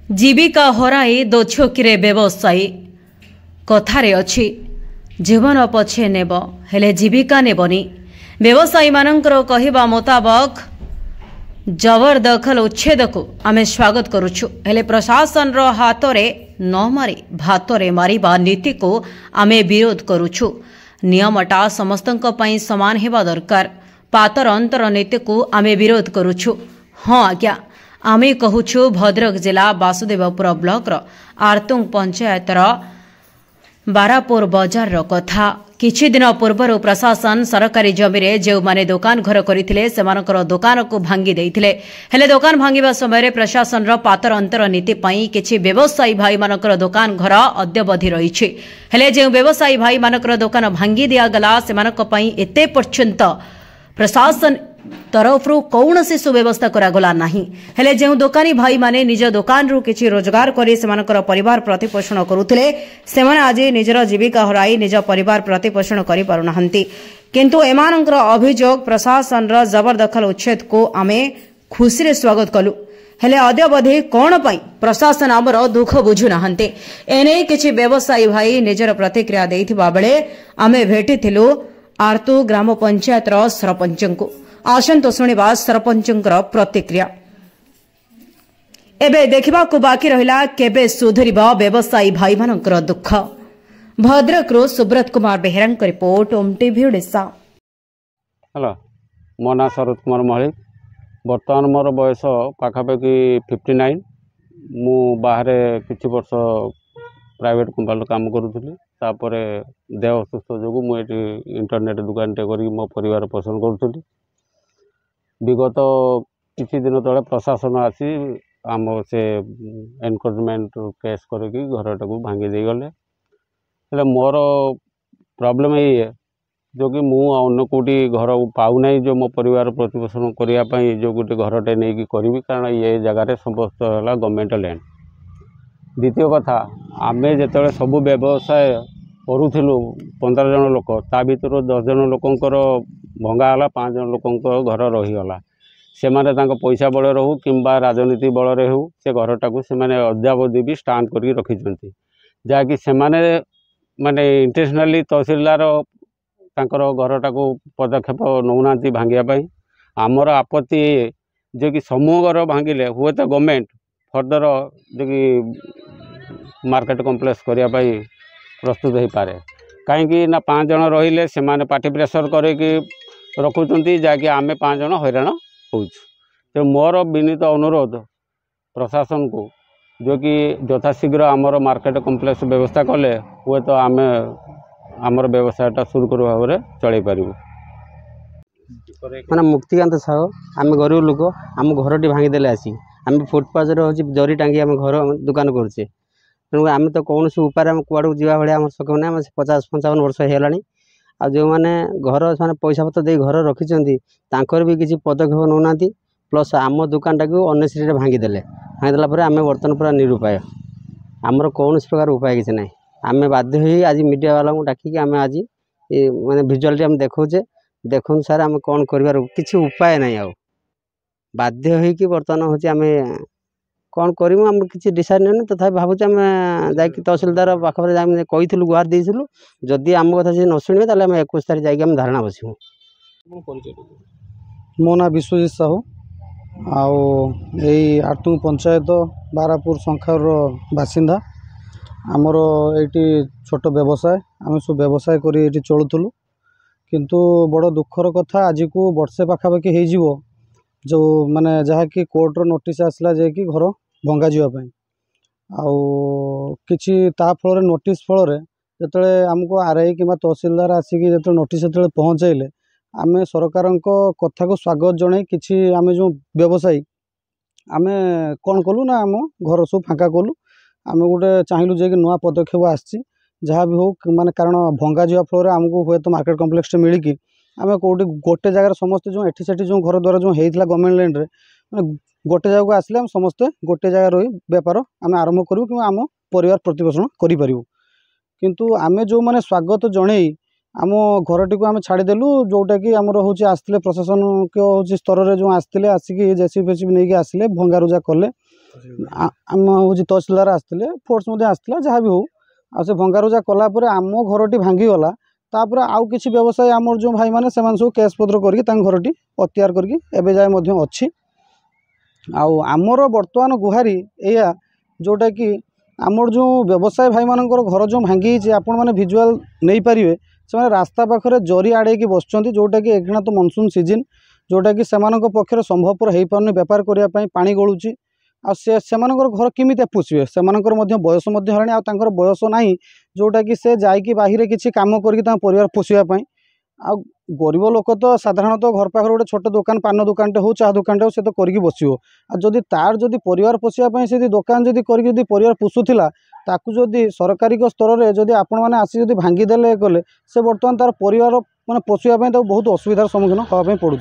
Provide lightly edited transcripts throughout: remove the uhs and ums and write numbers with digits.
जीविका हराई दोछकिरे व्यवसायी कथारे अछि जीवन पछे नेब हेले जीविका नेबनी। व्यवसायी मानकर कहिबा मुताबक जबरदखल उच्छेद को आमे स्वागत करुछु, हेले प्रशासन रो हातरे न मारी भातरे मारिबा नीति को आमे विरोध करुछु। नियमटा समस्तंक पई समान हेबा दरकार। पातर अंतर नीति को आमे विरोध करुछु। हाँ आज्ञा, आमे कहूछु भद्रक जिला वासुदेवपुर ब्लॉक रो आर्तुंग पंचायतर बारापुर बजार कथा। किछि दिन पूर्व प्रशासन सरकारी जमीरे जो माने दुकान घर करथिले सेमानकर दुकान को भांगी देइथिले, हेले दुकान भांगिबा समय प्रशासन रो पातर अंतर नीति पई किछि व्यवसायी भाई मानकर दुकान घर अद्यवधि रहिछि। हेले जे व्यवसायी भाई मानकर दुकान भांगी दिया गला सेमानक पई एते पर्यंत प्रशासन तरफ कौनसी सुव्यवस्था करागला नाही। हेले जे दुकानी भाई माने निज दुकान रु किछि रोजगार करी सेमानकर परिवार प्रतिपोषण करुथिले, सेमाने आज निजर जीविका हराई निज परिवार प्रतिपोषण करि पारुनाहंती। किंतु एमानकर अभियोग प्रशासन र जबरदखल उच्छेद को आमे खुशी रे स्वागत कलु, हेले अद्यवधि कोन पई प्रशासन आमर दुख बुझु नाहंती। एने किछि व्यवसायी भाई निजर प्रतिक्रिया देइथिबा बेले आमे भेटिथिलु आर्तु ग्राम पंचायत र सरपंचंकु। आसंतो शुणिबा सरपंचंकर प्रतिक्रिया। एबे देखिबाकु बाकी रहिला केबे सुधरिबा व्यवसायी भाई मानकर दुख। भद्रकरो सुब्रत कुमार बेहेरांक रिपोर्ट ओमटीवी ओडिशा। हेलो, मो ना शरद कुमार मलिक। बर्तमान मोर बयस पाखापाखि 59। मु बाहरे किछि वर्ष प्राइवेट कंपनी काम करूथली, तापरे देह असुस्थ जोगु मु एटी इंटरनेट दुकान टे करी मो परिवार पोषण करूथली। विगत किछि दिन तले प्रशासन आसी आम से एनकरेजमेंट केस करके घरटा को भांगी दे गले। हेले मोर प्रॉब्लम ये जो कि मु अन्य कोटी घर पाऊ नहीं जो मो परिवार प्रतिपोषण करने जो गोटे घरटे नहीं करी, कारण ये जगार समस्त है गवर्नमेंट लैंड। द्वितीय कथा, आमे जो सब व्यवसाय करूँ 15 जन लोक, ता भर 10 जन लोकंर भंगाला, 5 जन लोकंर घर रहीगला। से माने तांको पैसा बल रहू किंबा राजनीति बल रे हो से घरटा को से माने अद्यावधि भी स्टांड करके रखिछंती, जाकि से माने माने इंटेंशनली तहसीलदार तांकर घरटा को पदक्षेप नौनांती भांगिया पई। आमर आपत्ति ये जो कि समूह घर भांगिले हुए तो गवर्नमेंट फर्दर जो कि मार्केट कम्प्लेक्स करिया पई प्रस्तुत हो पारे, कहीं ना 5 जन रहिले से माने पार्टी प्रेसर करके रखुचंती, जाकि आमे 5 जन हैरान हो। तो मोर विनीत अनुरोध प्रशासन को जो कि यथाशीघ्र आमर मार्केट कम्प्लेक्स व्यवस्था कले हुए तो आमे आमर व्यवसायटा सुरक्षित भाव में चल पारू। मैंने मुक्तिकांत साहू, आम गरीब लोक, आम घरटी भांगीदे आसी आम फुटपाथ हूँ जरी टांगी आम घर दुकान करुचे। तेणु आम तो कौन उपाय कूड़ जावा भाई आम सक्षम ना, 50-55 वर्ष होगा। आ जो मैंने घर से पैसा पत्र दे घर रखिंट तांकर भी किसी पदक्षेप नौना, प्लस आम दुकानटा को अनेसरी भांगीदे आम बर्तमान पूरा निरुपाय। आमर कौन प्रकार उपाय किसी ना, आम बाध्य हो आज मीडिया वाला डाकिक आम आज माने भिजुआलिटी आम देखौचे, देखुन सार आम कौन कर किसी उपाय ना। आ बाध्य हो बर्तमान हूँ आम कौन करूँ, आम किसी डिसाइड नहीं। तथा भावुँ आम जा तहसीलदार पाखे कही गुहार देलु, जदि आम कथा से न शुणे तो 21 तारीख जाकि धारणा बसू। मो ना विश्वजित साहू, आर्तुंग पंचायत बारापुर संखार बासिंदा। आमर ये छोट व्यवसाय आम सब व्यवसाय कर चलुलु, किंतु बड़ दुखर कथा आज को वर्षे पाखापाखि हो जो माने जहाँकि कोर्टर नोटिस आसला जे कि घर भंगा जावाई किछि ता फल नोटिस फल जो आमको आरआई कि तहसीलदार आसिक जो नोटिस पहुँचाइले आम सरकार कथा को स्वागत जन कि आम जो व्यवसायी आम कौन कलु ना आम घर सब फाँका कलु। आम गोटे चाहलु जे कि नुआ पदक्षेप आसी जहाँ भी हो माने कारण भंगा जा फल आमको हुए तो मार्केट कम्प्लेक्स मिलिकी आम कौटी गोटे जगार समस्ते जो एठी सेठी जो घर द्वारा जो होता गवर्नमेंट लैंड रे गोटे जगह को आसले हम समस्ते गोटे जगह रही बेपार आम आरंभ करूँ कि आम परिवार प्रतिपोषण करूँ। किंतु आम जो मैंने स्वागत जन आम घरटी को आम छाड़देलु, जोटा कि आमर हूँ आसते प्रशासन के हूँ स्तर में जो आसते आसिक जेसीबी फेसीबी नहीं आसिले भंगारुजा कले आम हूँ तहसिलदार आसते फोर्स आसला जहाँ भी हो आ भंगारुजा कलापर आम घरटी भांगीगला तापर आउ किसी व्यवसायी आमर जो भाई मैंने सब कैश पत्र करके घरटी अख्तियार करके जाए अच्छी आमर बर्तमान गुहारी या जोटा कि आमर जो व्यवसाय भाई मानकर घर जो भांगी आपण मैंने भिजुआल नहीं पारे से रास्ता पाखे जरी आड़े बस जोटा कि एखिना तो मनसून सीजन जोटा कि से पक्षर संभवपर हो पारनी बेपार करने पानी गलुची से घर केमी पोषे से बयस है बयस ना जोटा कि से जाकि बाहर किसी कम कर परिवार पोषापी आ गरीब लोक तो साधारणतः घर पाखे गोटे छोट दुकान पान दुकानटे हो चाह दुकानटे हो से तो करके बसो आदि तार जदि परिवार पोषापी से दुकान जदि कर परिवार पोषुला ताकू जदि सरकारी स्तर में जदि आपण मैंने आसी भांगीदे गले से बर्तमान तार परिवार मैंने पोषापी तो बहुत असुविधार सम्मुखीन हाँपाई पड़ू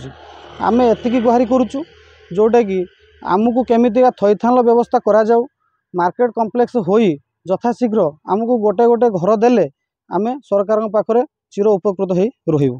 आम एतिकी गुहारी करुचु जोटा कि आमको केमितिका थैथान व्यवस्था करा जाऊ मार्केट कम्प्लेक्स होई यथाशीघ्र आमको गोटे गोटे घर देले आमे सरकार पाखरे चिर उपकृत हो रहिबु।